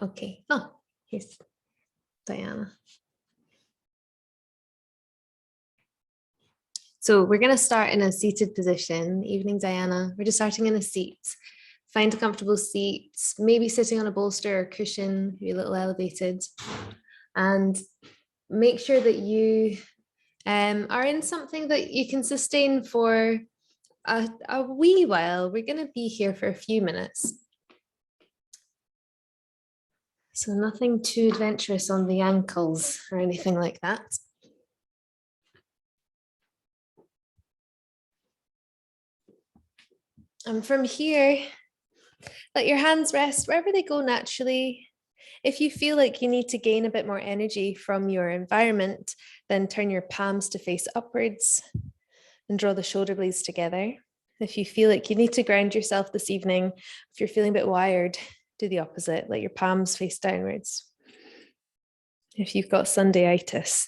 Okay. Oh, here's Diana. So we're going to start in a seated position. Evening, Diana. We're just starting in a seat. Find a comfortable seat, maybe sitting on a bolster or cushion, maybe a little elevated. And make sure that you are in something that you can sustain for a wee while. We're going to be here for a few minutes. So nothing too adventurous on the ankles or anything like that. And from here, let your hands rest wherever they go naturally. If you feel like you need to gain a bit more energy from your environment, then turn your palms to face upwards and draw the shoulder blades together. If you feel like you need to ground yourself this evening, if you're feeling a bit wired, do the opposite. Let your palms face downwards. If you've got Sundayitis,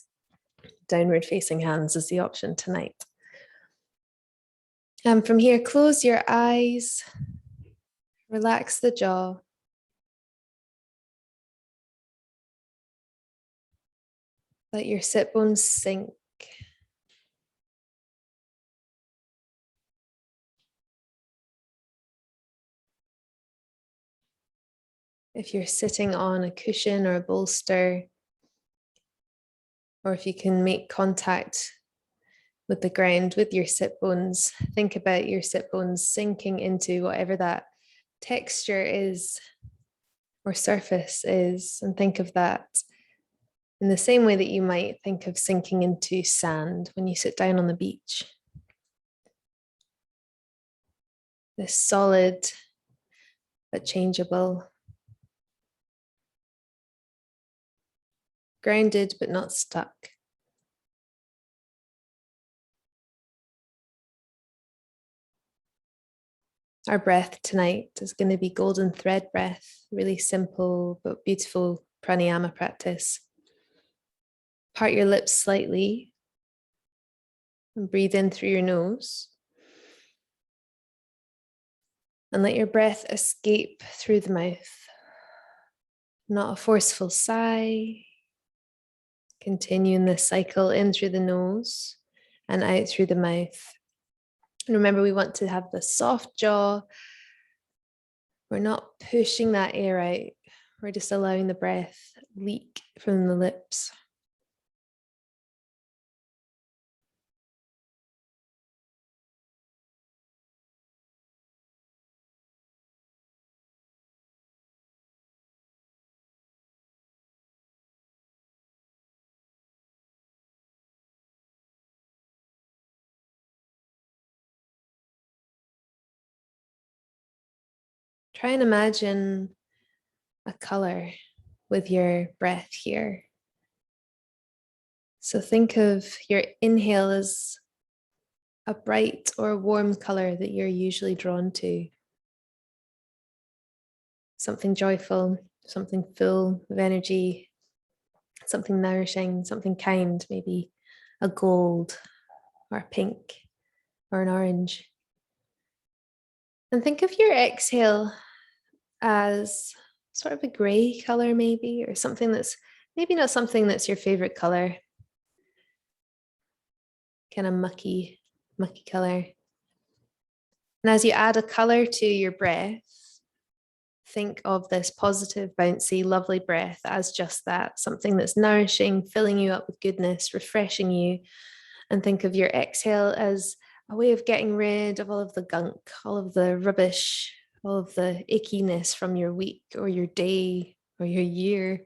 downward facing hands is the option tonight. And from here, close your eyes, relax the jaw. Let your sit bones sink. If you're sitting on a cushion or a bolster, or if you can make contact with the ground with your sit bones, think about your sit bones sinking into whatever that texture is or surface is, and think of that in the same way that you might think of sinking into sand when you sit down on the beach. This solid but changeable, grounded but not stuck. Our breath tonight is going to be golden thread breath, really simple but beautiful pranayama practice. Part your lips slightly and breathe in through your nose. And let your breath escape through the mouth. Not a forceful sigh. Continue in this cycle in through the nose and out through the mouth. And remember, we want to have the soft jaw. We're not pushing that air out. We're just allowing the breath leak from the lips. Try and imagine a color with your breath here. So think of your inhale as a bright or warm color that you're usually drawn to. Something joyful, something full of energy, something nourishing, something kind, maybe a gold or a pink or an orange. And think of your exhale as sort of a gray color maybe, or something that's maybe not something that's your favorite color, kind of mucky color. And as you add a color to your breath, think of this positive, bouncy, lovely breath as just that, something that's nourishing, filling you up with goodness, refreshing you. And think of your exhale as a way of getting rid of all of the gunk, all of the rubbish, all of the ickiness from your week or your day or your year.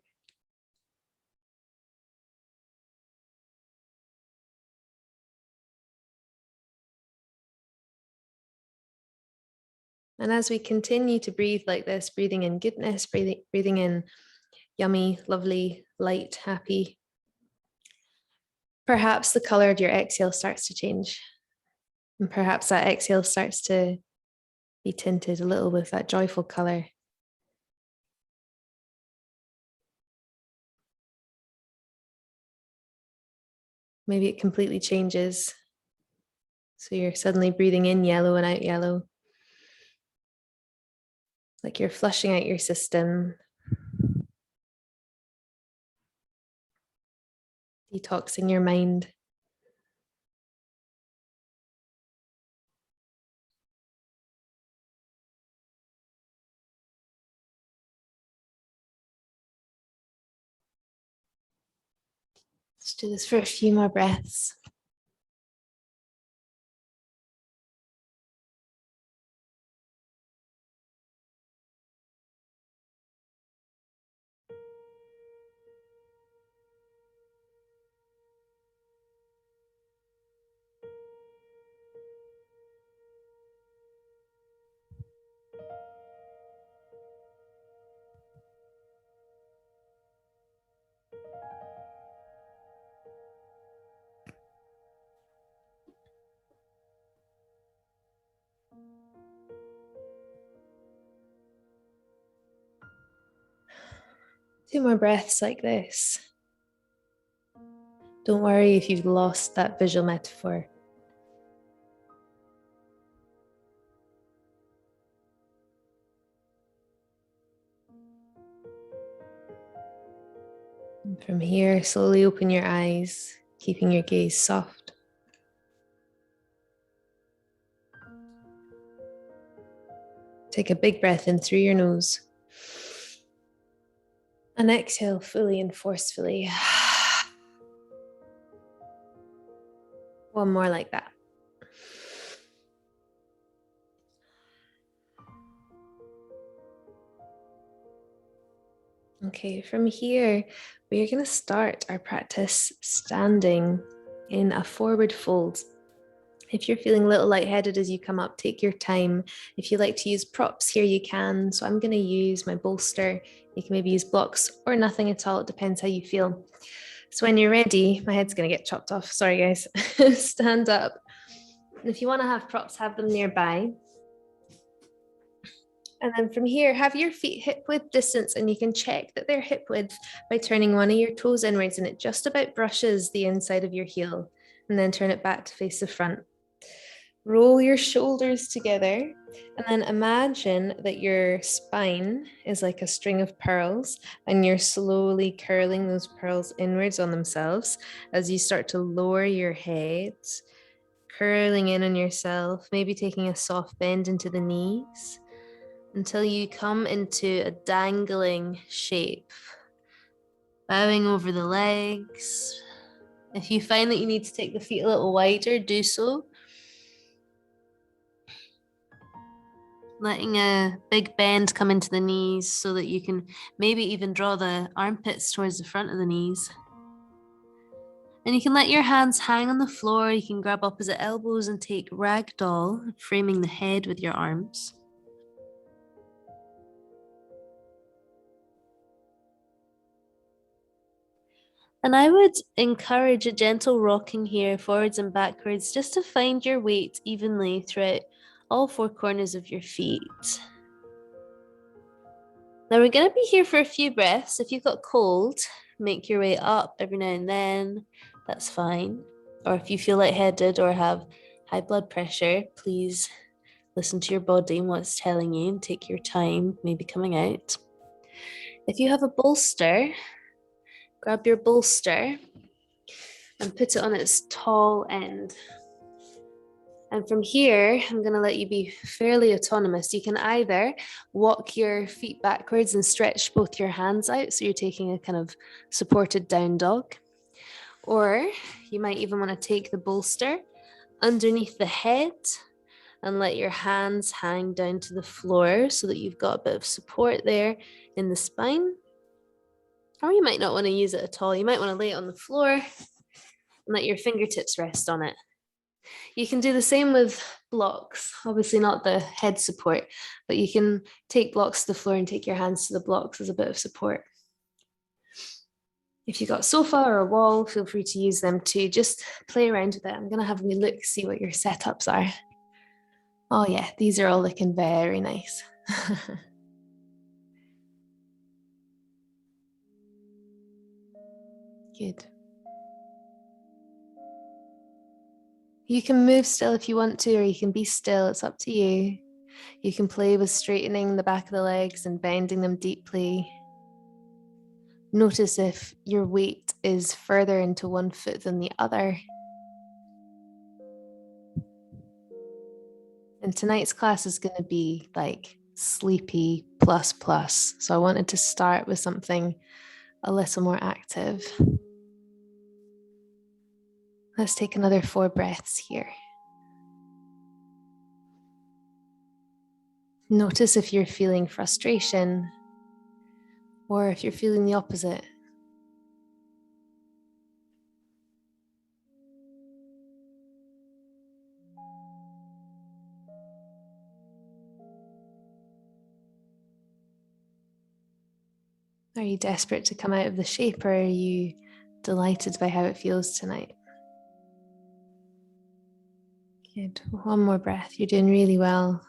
And as we continue to breathe like this, breathing in goodness, breathing in yummy, lovely, light, happy, perhaps the color of your exhale starts to change. And perhaps that exhale starts to be tinted a little with that joyful color. Maybe it completely changes. So you're suddenly breathing in yellow and out yellow. Like you're flushing out your system, detoxing your mind. Let's do this for a few more breaths. Two more breaths like this. Don't worry if you've lost that visual metaphor. And from here, slowly open your eyes, keeping your gaze soft. Take a big breath in through your nose. And exhale fully and forcefully. One more like that. Okay, from here, we're going to start our practice standing in a forward fold. If you're feeling a little lightheaded as you come up, take your time. If you like to use props here, you can. So I'm going to use my bolster. You can maybe use blocks or nothing at all. It depends how you feel. So when you're ready, my head's going to get chopped off. Sorry, guys. Stand up. And if you want to have props, have them nearby. And then from here, have your feet hip width distance, and you can check that they're hip width by turning one of your toes inwards, and it just about brushes the inside of your heel, and then turn it back to face the front. Roll your shoulders together, and then imagine that your spine is like a string of pearls, and you're slowly curling those pearls inwards on themselves as you start to lower your head, curling in on yourself, maybe taking a soft bend into the knees, until you come into a dangling shape, bowing over the legs. If you find that you need to take the feet a little wider, do so. Letting a big bend come into the knees so that you can maybe even draw the armpits towards the front of the knees. And you can let your hands hang on the floor. You can grab opposite elbows and take ragdoll, framing the head with your arms. And I would encourage a gentle rocking here, forwards and backwards, just to find your weight evenly throughout all four corners of your feet. Now we're going to be here for a few breaths. If you've got cold, make your way up every now and then. That's fine. Or if you feel lightheaded or have high blood pressure, please listen to your body and what it's telling you and take your time, maybe coming out. If you have a bolster, grab your bolster and put it on its tall end. And from here, I'm going to let you be fairly autonomous. You can either walk your feet backwards and stretch both your hands out, so you're taking a kind of supported down dog. Or you might even want to take the bolster underneath the head and let your hands hang down to the floor so that you've got a bit of support there in the spine. Or you might not want to use it at all. You might want to lay it on the floor and let your fingertips rest on it. You can do the same with blocks, obviously not the head support, but you can take blocks to the floor and take your hands to the blocks as a bit of support. If you've got a sofa or a wall, feel free to use them too. Just play around with it. I'm going to have a wee look, see what your setups are. Oh yeah, these are all looking very nice. Good. You can move still if you want to, or you can be still. It's up to you. You can play with straightening the back of the legs and bending them deeply. Notice if your weight is further into one foot than the other. And tonight's class is going to be like sleepy plus plus. So I wanted to start with something a little more active. Let's take another 4 breaths here. Notice if you're feeling frustration or if you're feeling the opposite. Are you desperate to come out of the shape, or are you delighted by how it feels tonight? Good. One more breath. You're doing really well.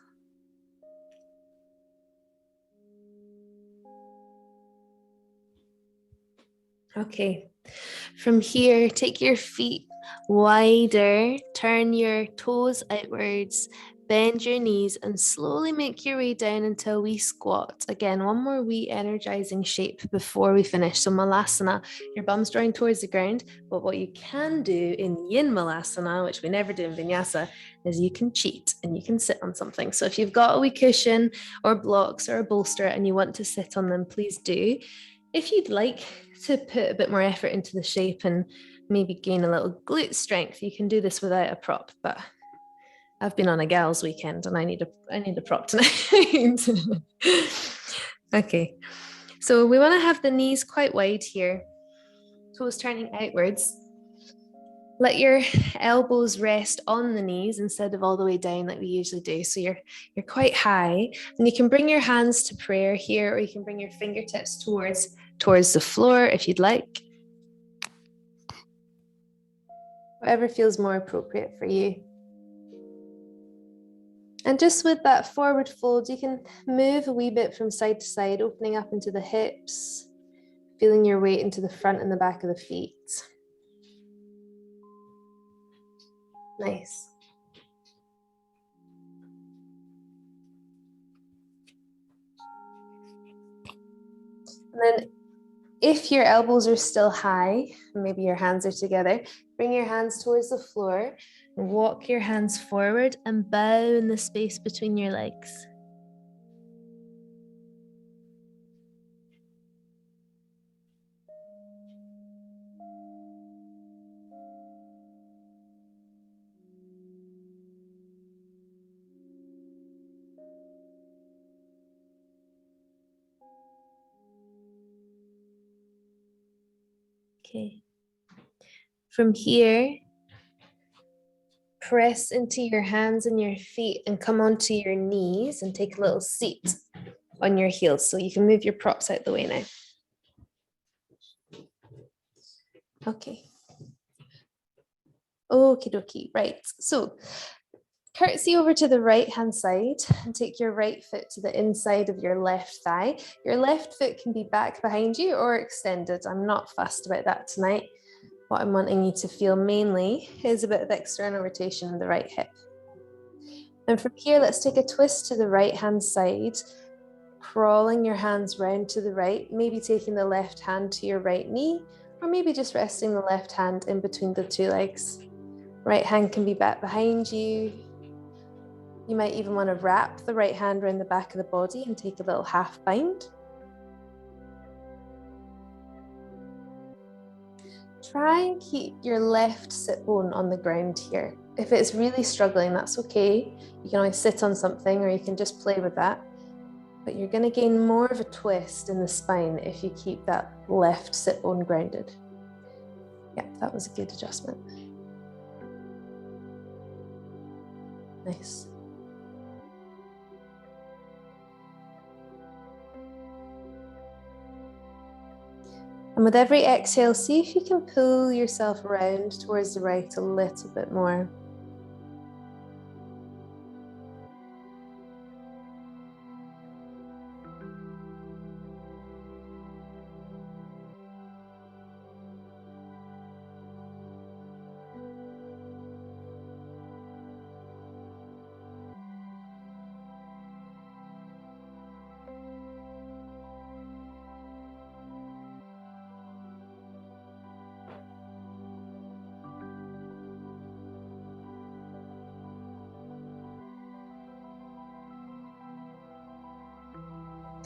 Okay. From here, take your feet wider, turn your toes outwards, bend your knees, and slowly make your way down until we squat. Again, one more wee energizing shape before we finish. So Malasana, your bum's drawing towards the ground, but what you can do in Yin Malasana, which we never do in Vinyasa, is you can cheat and you can sit on something. So if you've got a wee cushion or blocks or a bolster and you want to sit on them, please do. If you'd like to put a bit more effort into the shape and maybe gain a little glute strength, you can do this without a prop, but I've been on a gal's weekend and I need a prop tonight. Okay, so we want to have the knees quite wide here, toes turning outwards. Let your elbows rest on the knees instead of all the way down like we usually do. So you're quite high, and you can bring your hands to prayer here, or you can bring your fingertips towards the floor if you'd like. Whatever feels more appropriate for you. And just with that forward fold, you can move a wee bit from side to side, opening up into the hips, feeling your weight into the front and the back of the feet. Nice. And then if your elbows are still high, maybe your hands are together, bring your hands towards the floor, walk your hands forward and bow in the space between your legs. Okay. From here, press into your hands and your feet and come onto your knees and take a little seat on your heels. So you can move your props out the way now. Okay. Okie dokie. Right. So curtsy over to the right hand side and take your right foot to the inside of your left thigh. Your left foot can be back behind you or extended. I'm not fussed about that tonight. What I'm wanting you to feel mainly is a bit of external rotation in the right hip. And from here, let's take a twist to the right hand side, crawling your hands round to the right, maybe taking the left hand to your right knee, or maybe just resting the left hand in between the two legs. Right hand can be back behind you. You might even want to wrap the right hand around the back of the body and take a little half bind. Try and keep your left sit bone on the ground here. If it's really struggling, that's okay. You can always sit on something or you can just play with that. But you're going to gain more of a twist in the spine if you keep that left sit bone grounded. Yeah, that was a good adjustment. Nice. And with every exhale, see if you can pull yourself around towards the right a little bit more.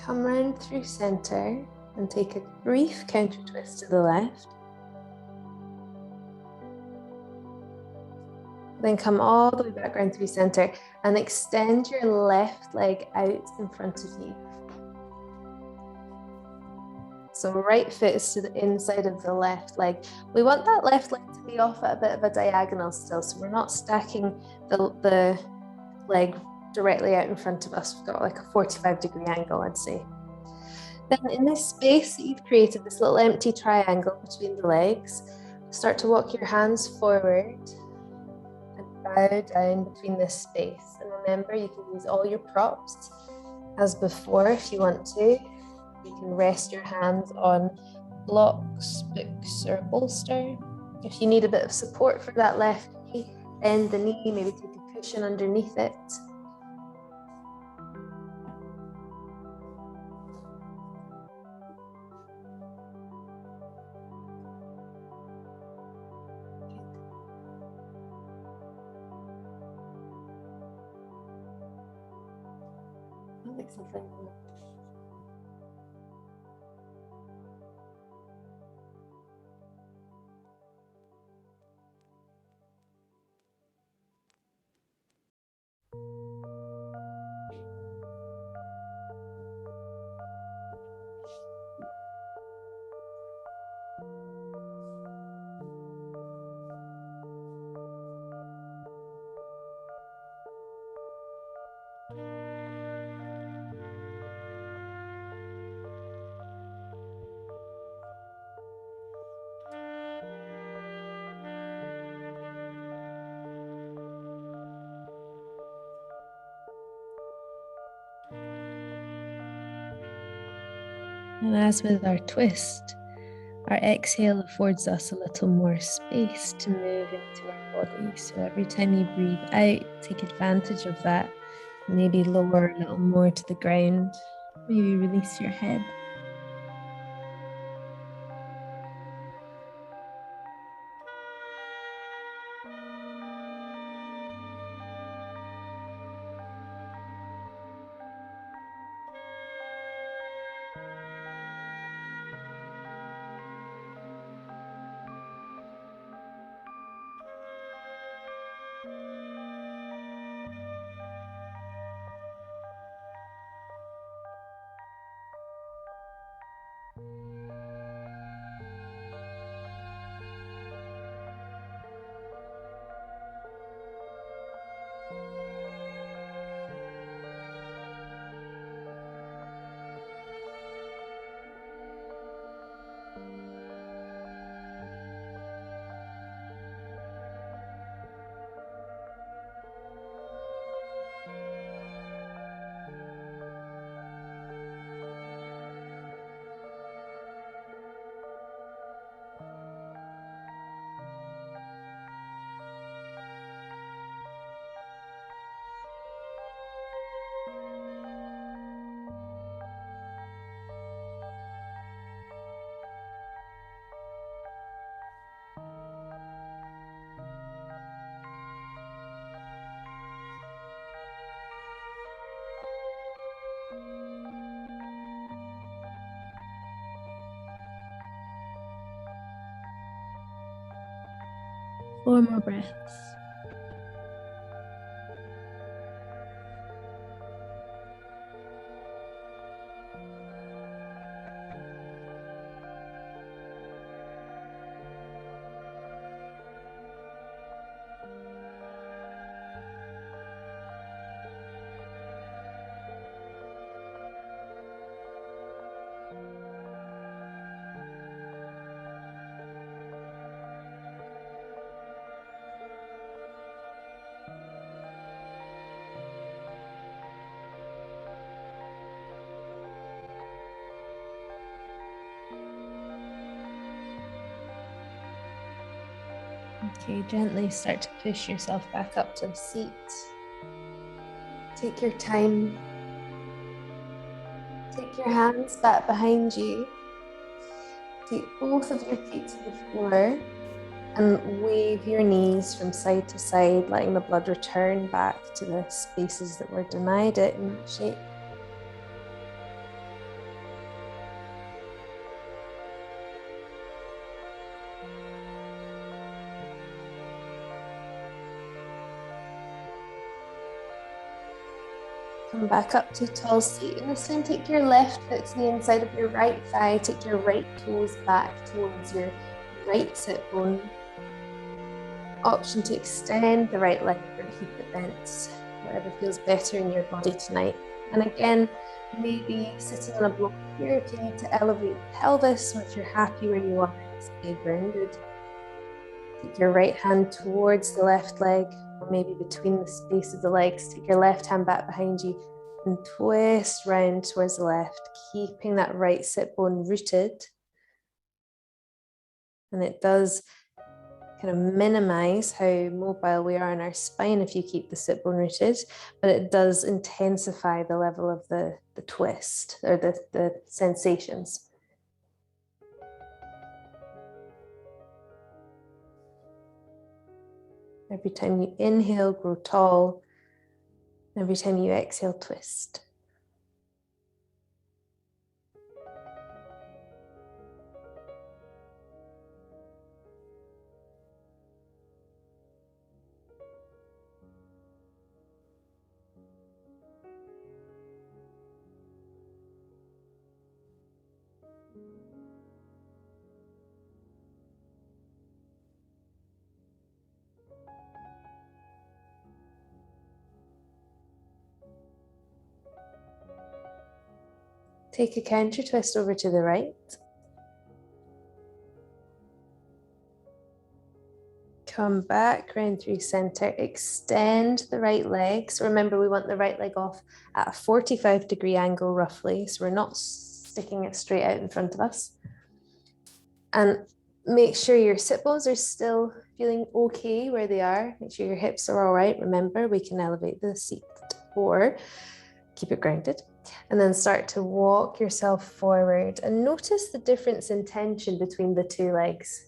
Come round through center and take a brief counter twist to the left. Then come all the way back round through center and extend your left leg out in front of you. So right foot is to the inside of the left leg. We want that left leg to be off at a bit of a diagonal still, so we're not stacking the leg directly out in front of us. We've got like a 45-degree angle, I'd say. Then in this space that you've created, this little empty triangle between the legs, start to walk your hands forward and bow down between this space. And remember, you can use all your props as before if you want to. You can rest your hands on blocks, books, or a bolster. If you need a bit of support for that left knee, bend the knee, maybe take a cushion underneath it. I like something. And as with our twist, our exhale affords us a little more space to move into our body. So every time you breathe out, take advantage of that. Maybe lower a little more to the ground. Maybe release your head. Four more breaths. Okay, gently start to push yourself back up to the seat. Take your time. Take your hands back behind you. Take both of your feet to the floor and wave your knees from side to side, letting the blood return back to the spaces that were denied it in that shape. Come back up to tall seat. And this time take your left foot to the inside of your right thigh. Take your right toes back towards your right sit bone. Option to extend the right leg or keep it bent, whatever feels better in your body tonight. And again, maybe sitting on a block here if you need to elevate the pelvis, or if you're happy where you are, stay grounded. Take your right hand towards the left leg, or maybe between the space of the legs. Take your left hand back behind you and twist round towards the left, keeping that right sit bone rooted. And it does kind of minimize how mobile we are in our spine if you keep the sit bone rooted, but it does intensify the level of the twist or the sensations. Every time you inhale, grow tall. Every time you exhale, twist. Take a counter twist over to the right. Come back round through center, extend the right leg. So remember, we want the right leg off at a 45-degree angle roughly. So we're not sticking it straight out in front of us. And make sure your sit bones are still feeling okay where they are. Make sure your hips are all right. Remember, we can elevate the seat or keep it grounded. And then start to walk yourself forward and notice the difference in tension between the two legs.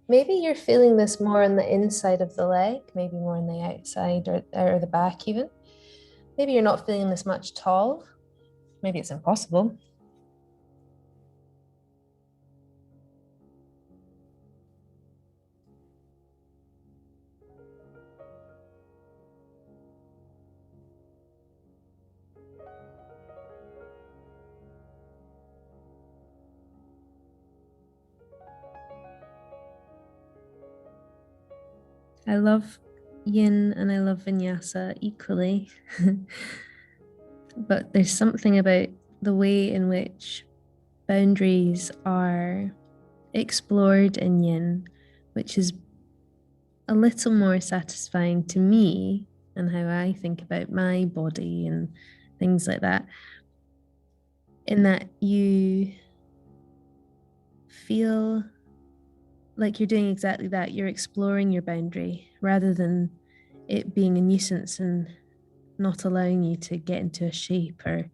Maybe you're feeling this more on the inside of the leg, maybe more on the outside or the back even. Maybe you're not feeling this much tall. Maybe it's impossible. I love yin and I love vinyasa equally. But there's something about the way in which boundaries are explored in yin, which is a little more satisfying to me and how I think about my body and things like that, in that you feel like you're doing exactly that. You're exploring your boundary rather than it being a nuisance and not allowing you to get into a shape or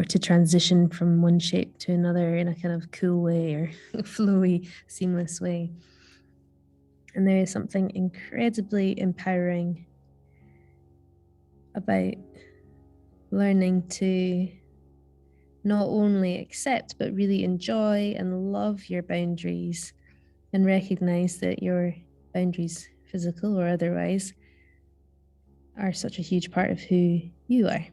to transition from one shape to another in a kind of cool way or flowy, seamless way. And there is something incredibly empowering about learning to not only accept, but really enjoy and love your boundaries and recognize that your boundaries, physical or otherwise, are such a huge part of who you are.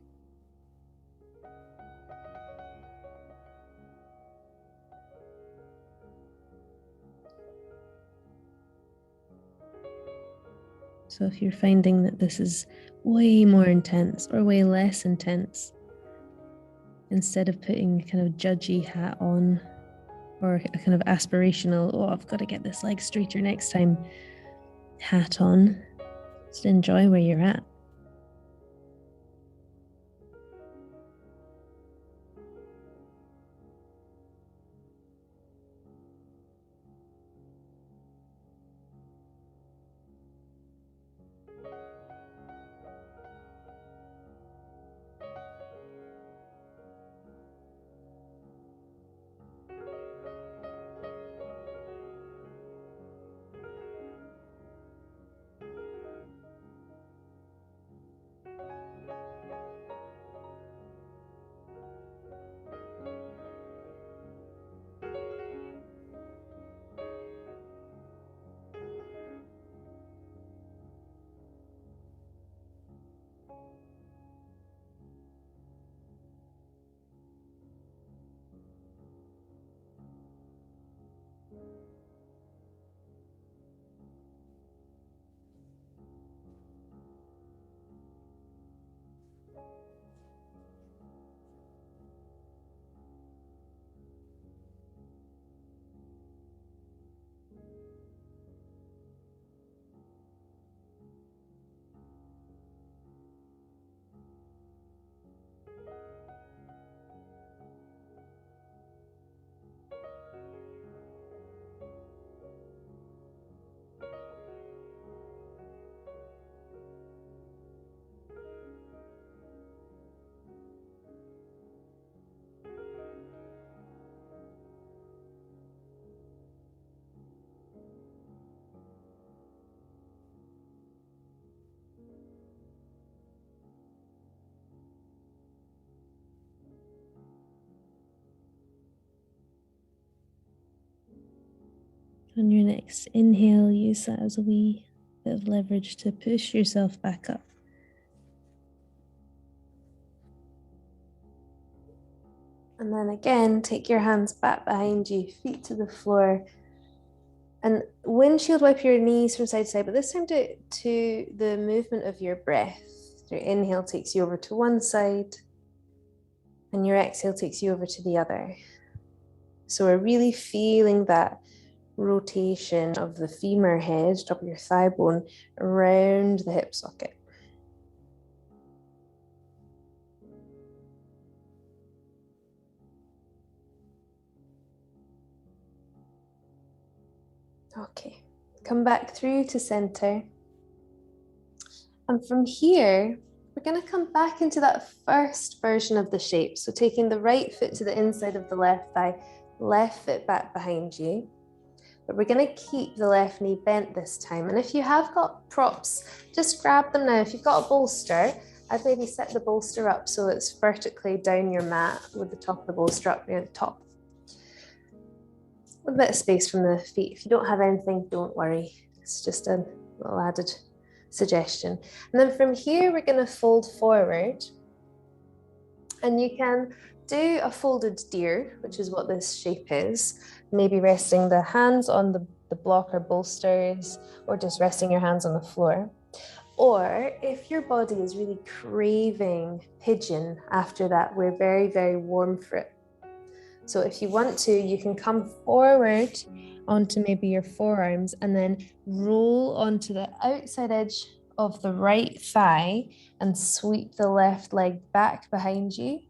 So if you're finding that this is way more intense or way less intense, instead of putting a kind of judgy hat on or a kind of aspirational, oh, I've got to get this leg straighter next time hat on, just enjoy where you're at. On your next inhale, use that as a wee bit of leverage to push yourself back up. And then again, take your hands back behind you, feet to the floor. And windshield wipe your knees from side to side, but this time to the movement of your breath. Your inhale takes you over to one side, and your exhale takes you over to the other. So we're really feeling that rotation of the femur head, top of your thigh bone, around the hip socket. Okay, come back through to center. And from here, we're going to come back into that first version of the shape. So taking the right foot to the inside of the left thigh, left foot back behind you. But we're going to keep the left knee bent this time. And if you have got props, just grab them now. If you've got a bolster, I'd maybe set the bolster up so it's vertically down your mat with the top of the bolster up near the top. A bit of space from the feet. If you don't have anything, don't worry. It's just a little added suggestion. And then from here, we're going to fold forward. And you can do a folded deer, which is what this shape is. Maybe resting the hands on the block or bolsters, or just resting your hands on the floor. Or if your body is really craving pigeon after that, we're very, very warm for it. So if you want to, you can come forward onto maybe your forearms and then roll onto the outside edge of the right thigh and sweep the left leg back behind you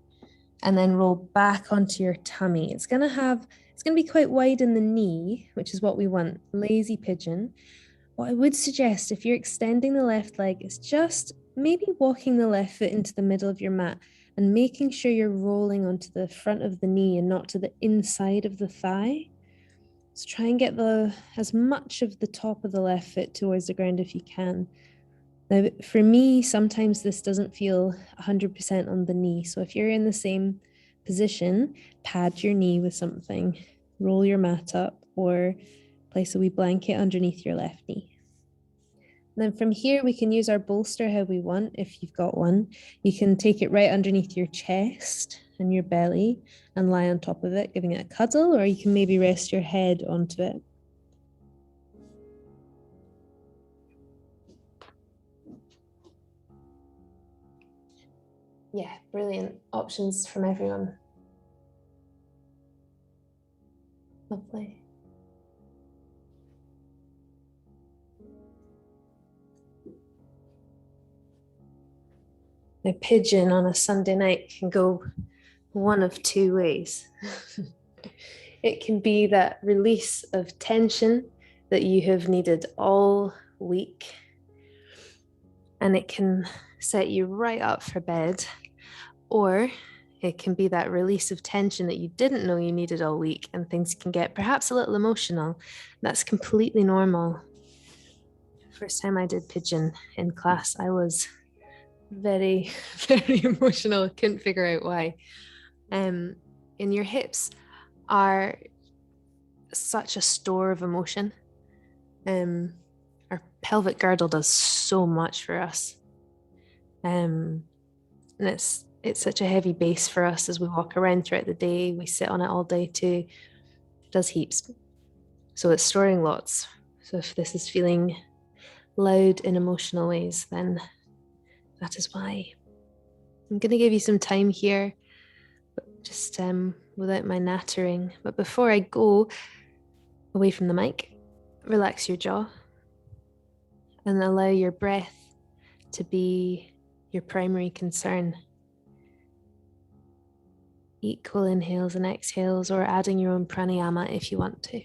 and then roll back onto your tummy. It's going to be quite wide in the knee, which is what we want, lazy pigeon. What I would suggest if you're extending the left leg is just maybe walking the left foot into the middle of your mat and making sure you're rolling onto the front of the knee and not to the inside of the thigh. So try and get as much of the top of the left foot towards the ground if you can. Now, for me, sometimes this doesn't feel 100% on the knee. So if you're in the same position, pad your knee with something, roll your mat up, or place a wee blanket underneath your left knee. And then from here, we can use our bolster how we want. If you've got one, you can take it right underneath your chest and your belly and lie on top of it, giving it a cuddle, or you can maybe rest your head onto it. Yeah, brilliant options from everyone. Lovely. A pigeon on a Sunday night can go one of two ways. It can be that release of tension that you have needed all week, and it can set you right up for bed. Or it can be that release of tension that you didn't know you needed all week, and things can get perhaps a little emotional. That's completely normal. First time I did pigeon in class, I was very, very emotional. Couldn't figure out why. And your hips are such a store of emotion. Our pelvic girdle does so much for us. And it's such a heavy base for us as we walk around throughout the day. We sit on it all day too. It does heaps. So it's storing lots. So if this is feeling loud in emotional ways, then that is why. I'm going to give you some time here, but just without my nattering. But before I go away from the mic, relax your jaw and allow your breath to be your primary concern. Equal inhales and exhales, or adding your own pranayama if you want to.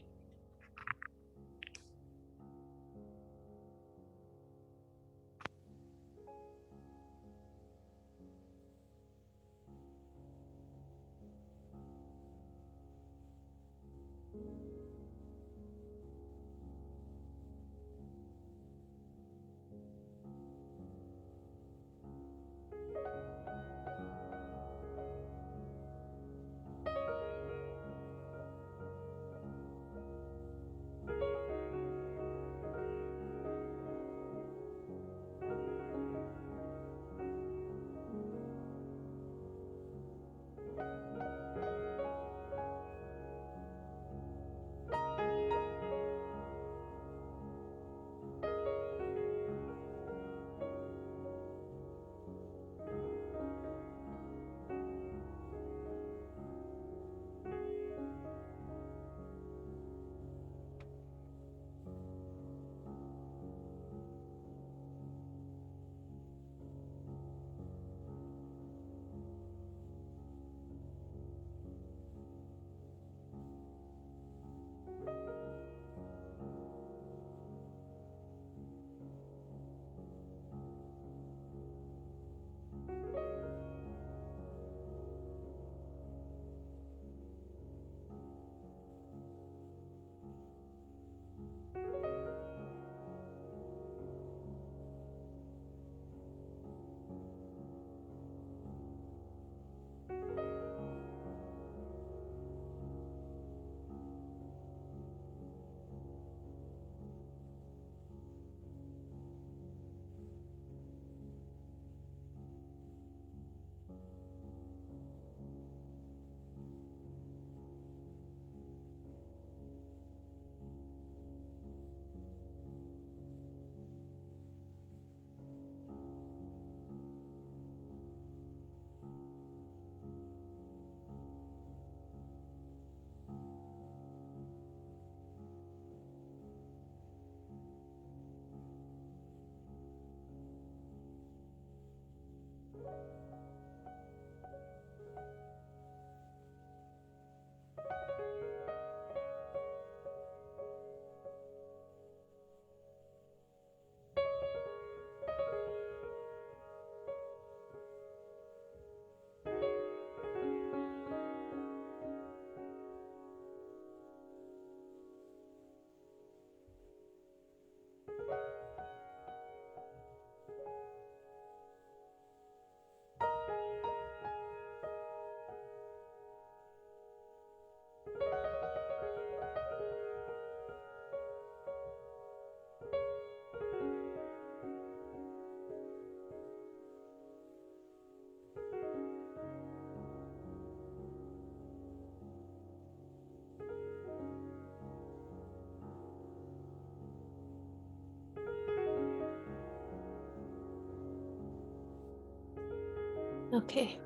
Okay.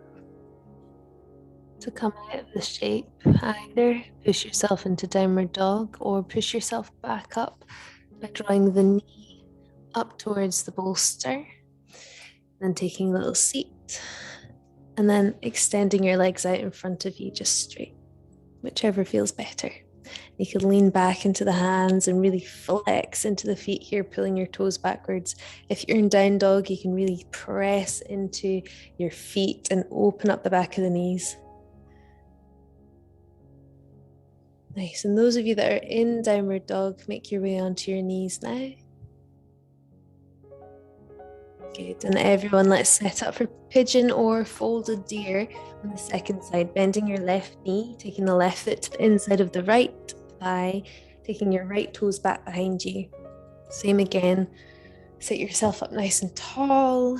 To come out of the shape, either push yourself into downward dog or push yourself back up by drawing the knee up towards the bolster, then taking a little seat, and then extending your legs out in front of you just straight, whichever feels better. You can lean back into the hands and really flex into the feet here, pulling your toes backwards. If you're in down dog, you can really press into your feet and open up the back of the knees. Nice. And those of you that are in downward dog, make your way onto your knees now. Good. And everyone, let's set up for pigeon or folded deer on the second side, bending your left knee, taking the left foot to the inside of the right thigh, taking your right toes back behind you. Same again. Sit yourself up nice and tall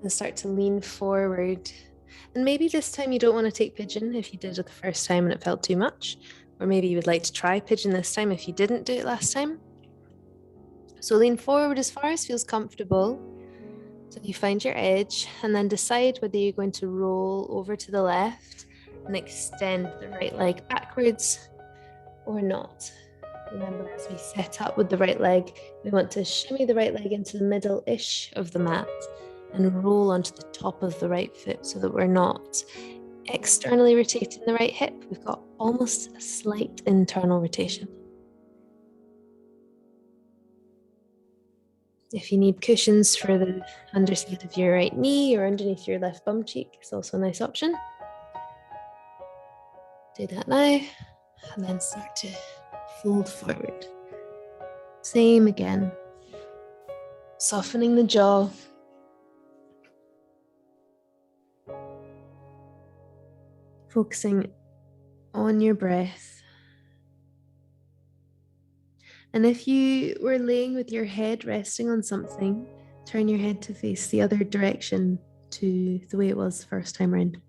and start to lean forward. And maybe this time you don't want to take pigeon if you did it the first time and it felt too much. Or maybe you would like to try pigeon this time if you didn't do it last time. So lean forward as far as feels comfortable. So you find your edge and then decide whether you're going to roll over to the left and extend the right leg backwards or not. Remember, as we set up with the right leg, we want to shimmy the right leg into the middle-ish of the mat and roll onto the top of the right foot so that we're not externally rotating the right hip. We've got almost a slight internal rotation. If you need cushions for the underside of your right knee or underneath your left bum cheek, it's also a nice option. Do that now, and then start to fold forward. Same again. Softening the jaw. Focusing on your breath. And if you were laying with your head resting on something, turn your head to face the other direction to the way it was the first time around.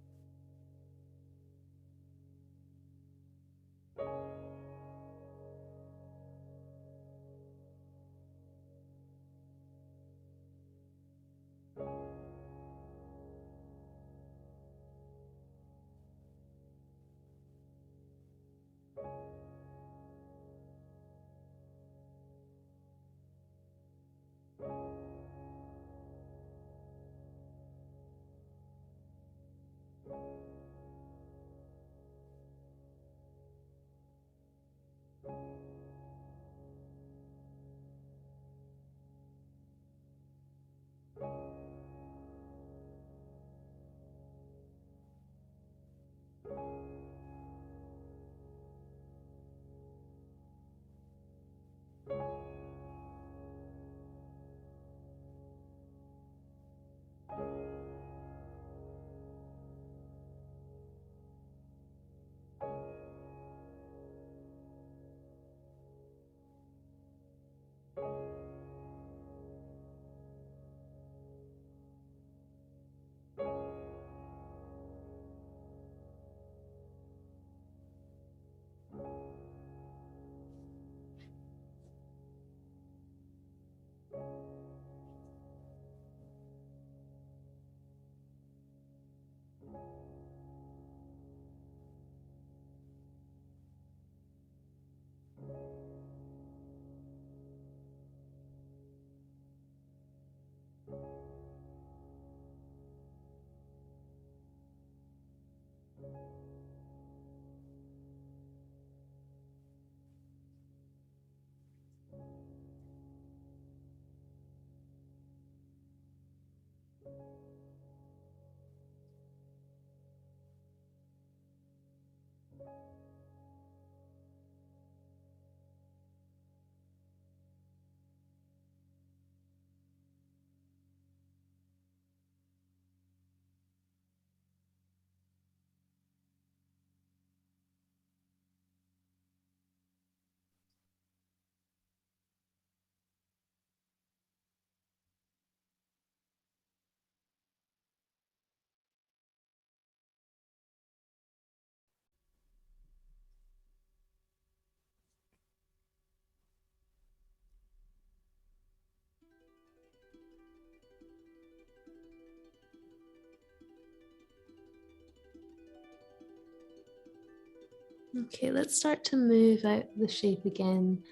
Okay, let's start to move out the shape again.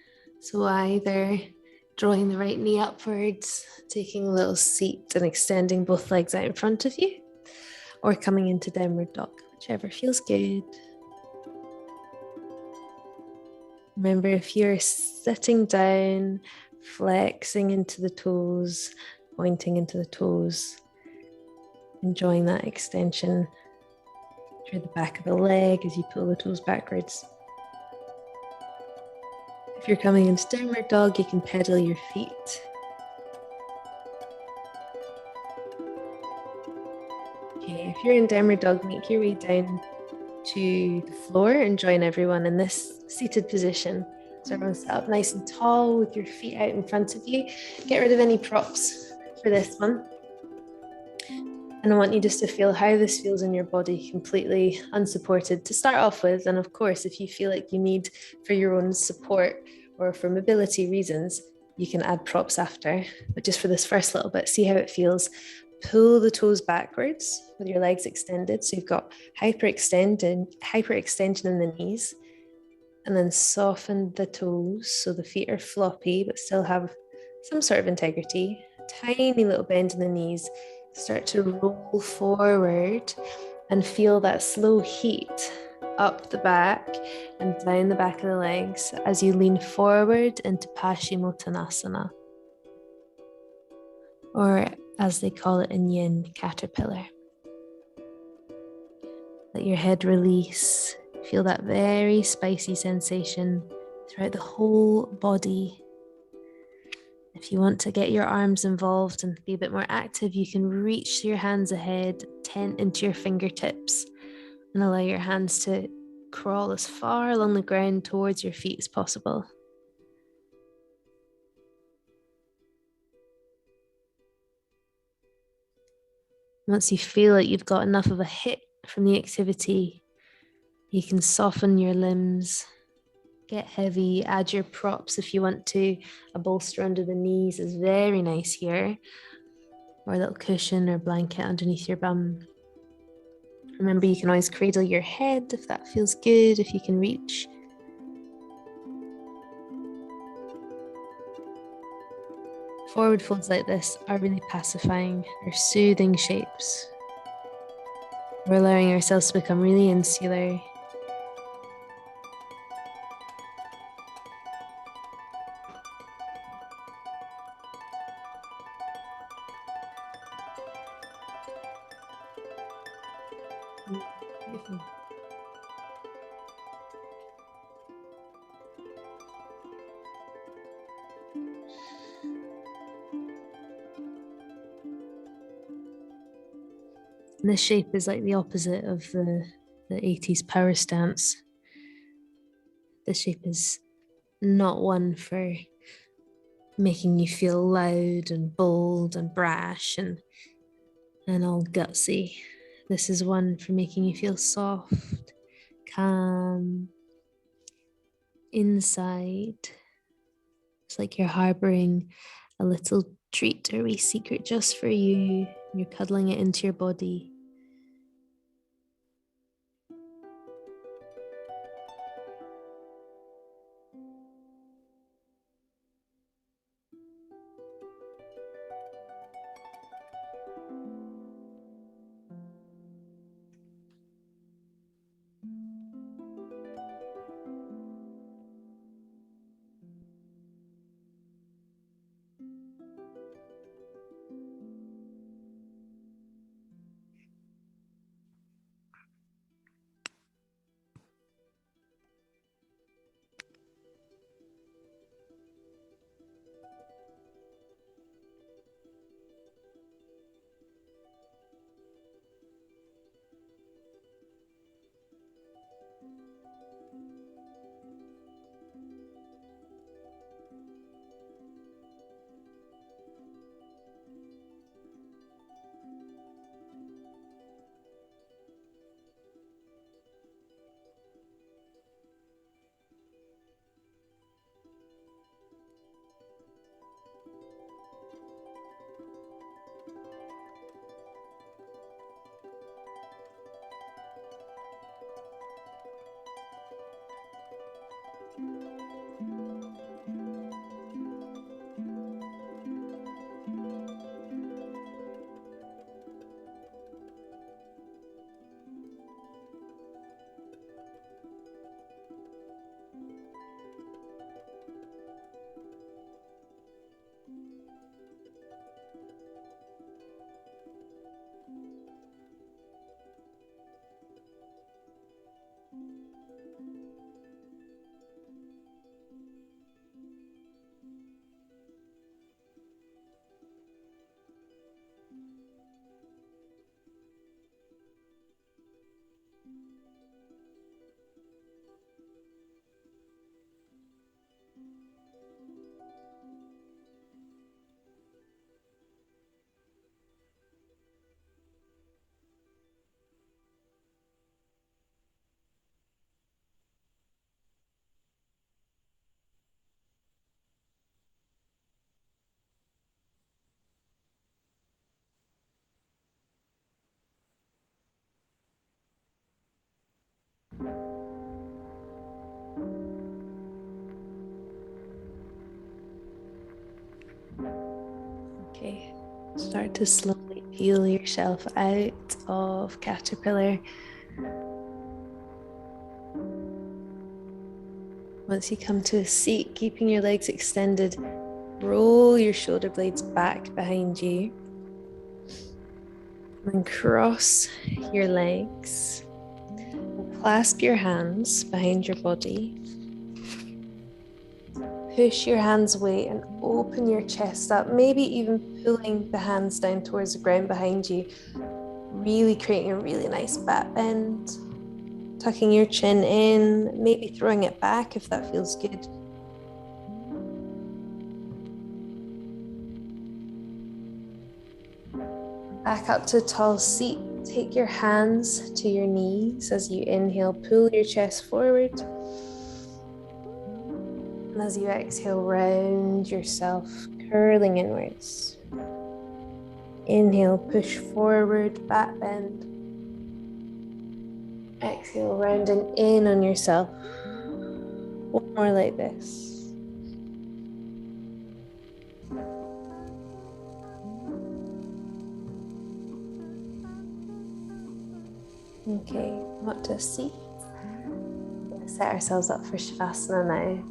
So either drawing the right knee upwards, taking a little seat and extending both legs out in front of you, or coming into downward dog, whichever feels good. Remember, if you're sitting down, flexing into the toes, pointing into the toes, enjoying that extension through the back of the leg as you pull the toes backwards. If you're coming into downward dog, you can pedal your feet. Okay, if you're in downward dog, make your way down to the floor and join everyone in this seated position. So everyone sit up nice and tall with your feet out in front of you. Get rid of any props for this one. And I want you just to feel how this feels in your body, completely unsupported to start off with. And of course, if you feel like you need for your own support or for mobility reasons, you can add props after. But just for this first little bit, see how it feels. Pull the toes backwards with your legs extended. So you've got hyperextension in the knees, and then soften the toes so the feet are floppy but still have some sort of integrity. Tiny little bend in the knees. Start to roll forward and feel that slow heat up the back and down the back of the legs as you lean forward into Paschimottanasana, or as they call it in Yin, caterpillar. Let your head release. Feel that very spicy sensation throughout the whole body. If you want to get your arms involved and be a bit more active, you can reach your hands ahead, tent into your fingertips, and allow your hands to crawl as far along the ground towards your feet as possible. Once you feel like you've got enough of a hit from the activity, you can soften your limbs, get heavy, add your props if you want to. A bolster under the knees is very nice here, or a little cushion or blanket underneath your bum. Remember, you can always cradle your head if that feels good, if you can reach. Forward folds like this are really pacifying. They're soothing shapes. We're allowing ourselves to become really insular. Beautiful. And this shape is like the opposite of the 80s power stance. This shape is not one for making you feel loud and bold and brash and all gutsy. This is one for making you feel soft, calm, inside. It's like you're harboring a little treat or a wee secret just for you. You're cuddling it into your body. Okay, start to slowly peel yourself out of caterpillar. Once you come to a seat, keeping your legs extended, roll your shoulder blades back behind you and cross your legs. Clasp your hands behind your body. Push your hands away and open your chest up, maybe even pulling the hands down towards the ground behind you, really creating a really nice back bend. Tucking your chin in, maybe throwing it back if that feels good. Back up to a tall seat. Take your hands to your knees as you inhale, pull your chest forward. And as you exhale, round yourself, curling inwards. Inhale, push forward, back bend. Exhale, rounding in on yourself. One more like this. Okay, what to see? We're going to set ourselves up for Shavasana now.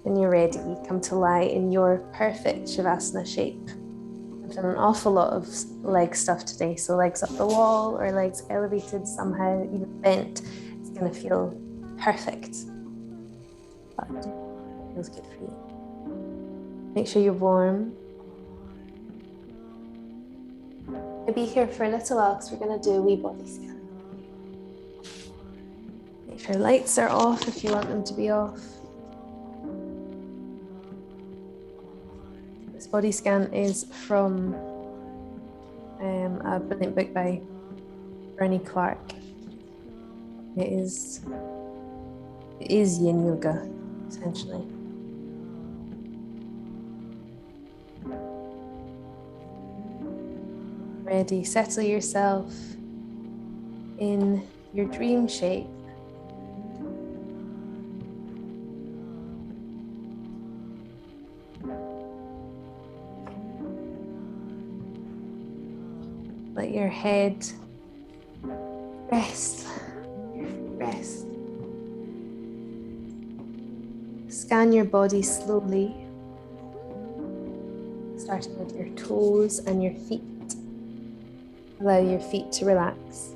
When you're ready, come to lie in your perfect Shavasana shape. I've done an awful lot of leg stuff today, so legs up the wall or legs elevated somehow, even bent. It's going to feel perfect. But it feels good for you. Make sure you're warm. I'll be here for a little while because we're going to do a wee body scan. Make sure lights are off if you want them to be off. This body scan is from a brilliant book by Bernie Clark. It is yin yoga, essentially. Ready, settle yourself in your dream shape. Let your head rest. Rest. Scan your body slowly, starting with your toes and your feet. Allow your feet to relax.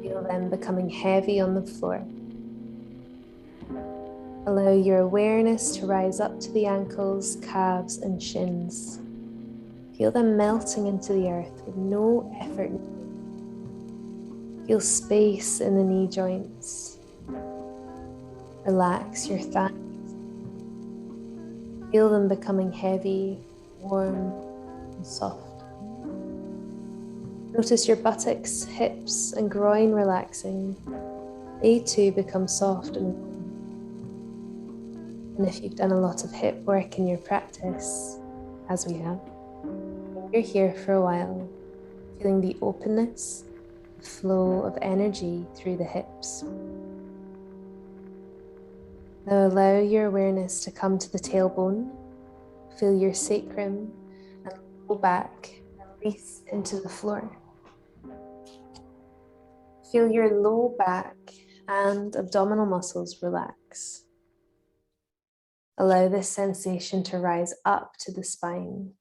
Feel them becoming heavy on the floor. Allow your awareness to rise up to the ankles, calves, and shins. Feel them melting into the earth with no effort. Feel space in the knee joints. Relax your thighs. Feel them becoming heavy, warm, and soft. Notice your buttocks, hips, and groin relaxing. They too become soft and warm. And if you've done a lot of hip work in your practice, as we have, you're here for a while, feeling the openness, the flow of energy through the hips. Now allow your awareness to come to the tailbone. Feel your sacrum and low back release into the floor. Feel your low back and abdominal muscles relax. Allow this sensation to rise up to the spine.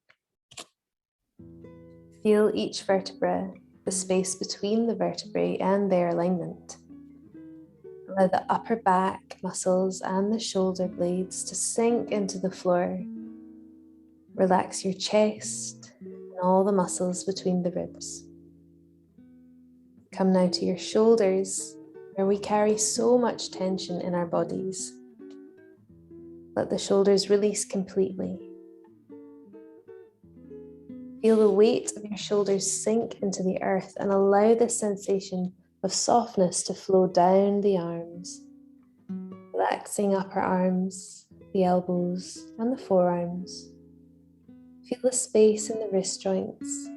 Feel each vertebra, the space between the vertebrae and their alignment. Allow the upper back muscles and the shoulder blades to sink into the floor. Relax your chest and all the muscles between the ribs. Come now to your shoulders, where we carry so much tension in our bodies. Let the shoulders release completely. Feel the weight of your shoulders sink into the earth and allow this sensation of softness to flow down the arms, relaxing upper arms, the elbows, and the forearms. Feel the space in the wrist joints.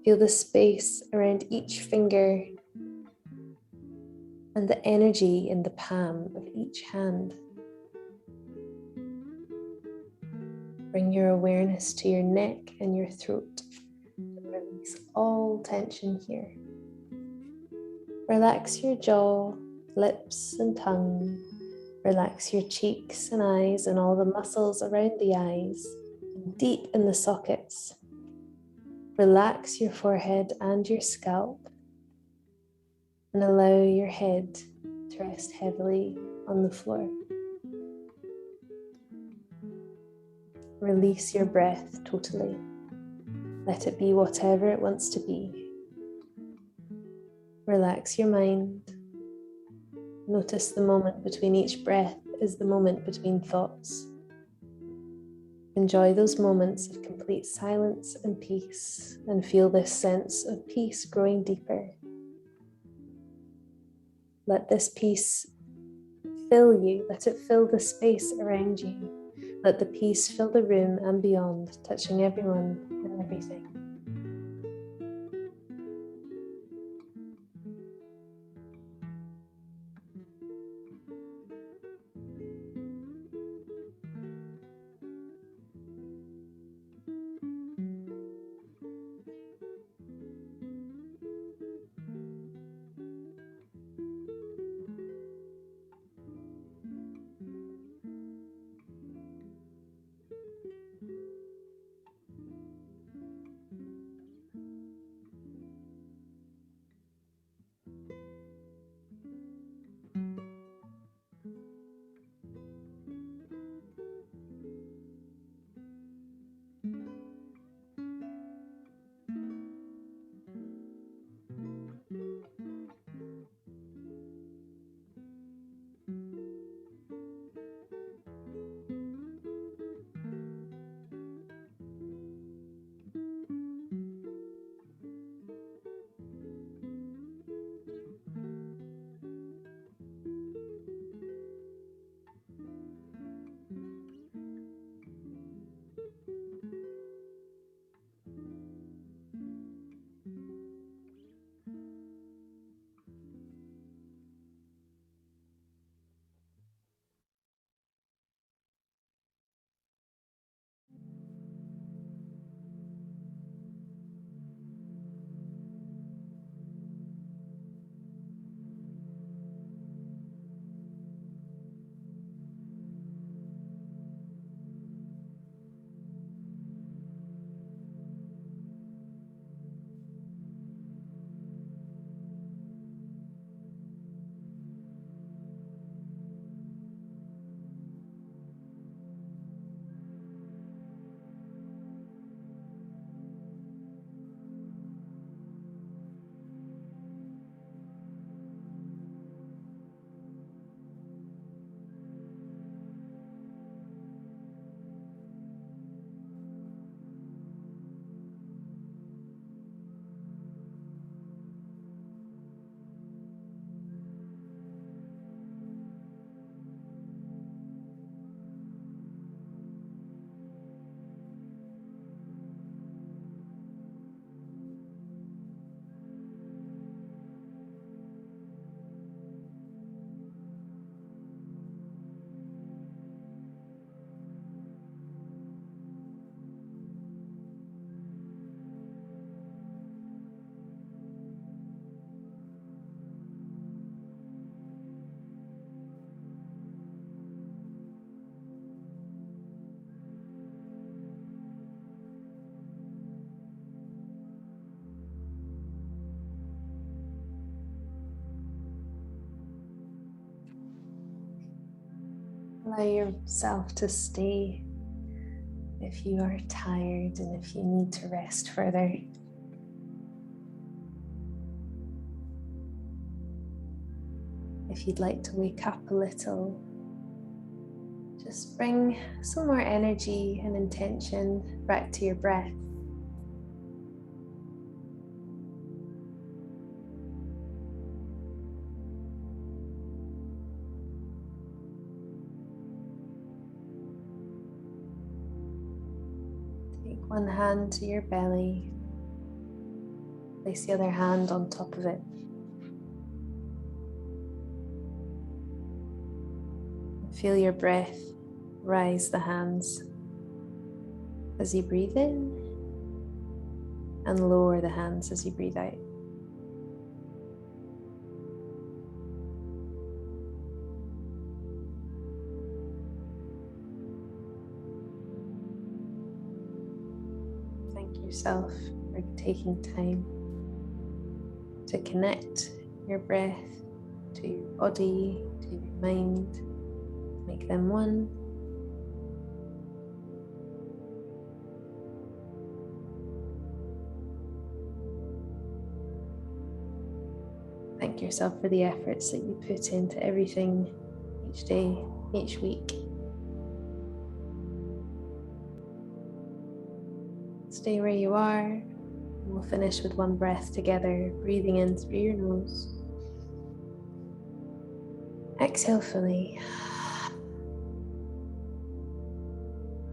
Feel the space around each finger and the energy in the palm of each hand. Bring your awareness to your neck and your throat. Release all tension here. Relax your jaw, lips and tongue. Relax your cheeks and eyes and all the muscles around the eyes, deep in the sockets. Relax your forehead and your scalp, and allow your head to rest heavily on the floor. Release your breath totally. Let it be whatever it wants to be. Relax your mind. Notice the moment between each breath is the moment between thoughts. Enjoy those moments of complete silence and peace, and feel this sense of peace growing deeper. Let this peace fill you. Let it fill the space around you. Let the peace fill the room and beyond, touching everyone and everything. Allow yourself to stay if you are tired and if you need to rest further. If you'd like to wake up a little, just bring some more energy and intention back to your breath. Take one hand to your belly, place the other hand on top of it. Feel your breath rise the hands. as you breathe in, and lower the hands as you breathe out. Thank yourself for taking time to connect your breath to your body, to your mind, make them one. Thank yourself for the efforts that you put into everything each day, each week. Stay where you are, and we'll finish with one breath together, breathing in through your nose. Exhale fully.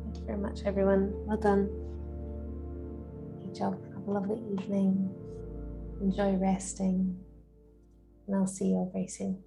Thank you very much, everyone. Well done. Good job. Have a lovely evening. Enjoy resting. And I'll see you all very soon.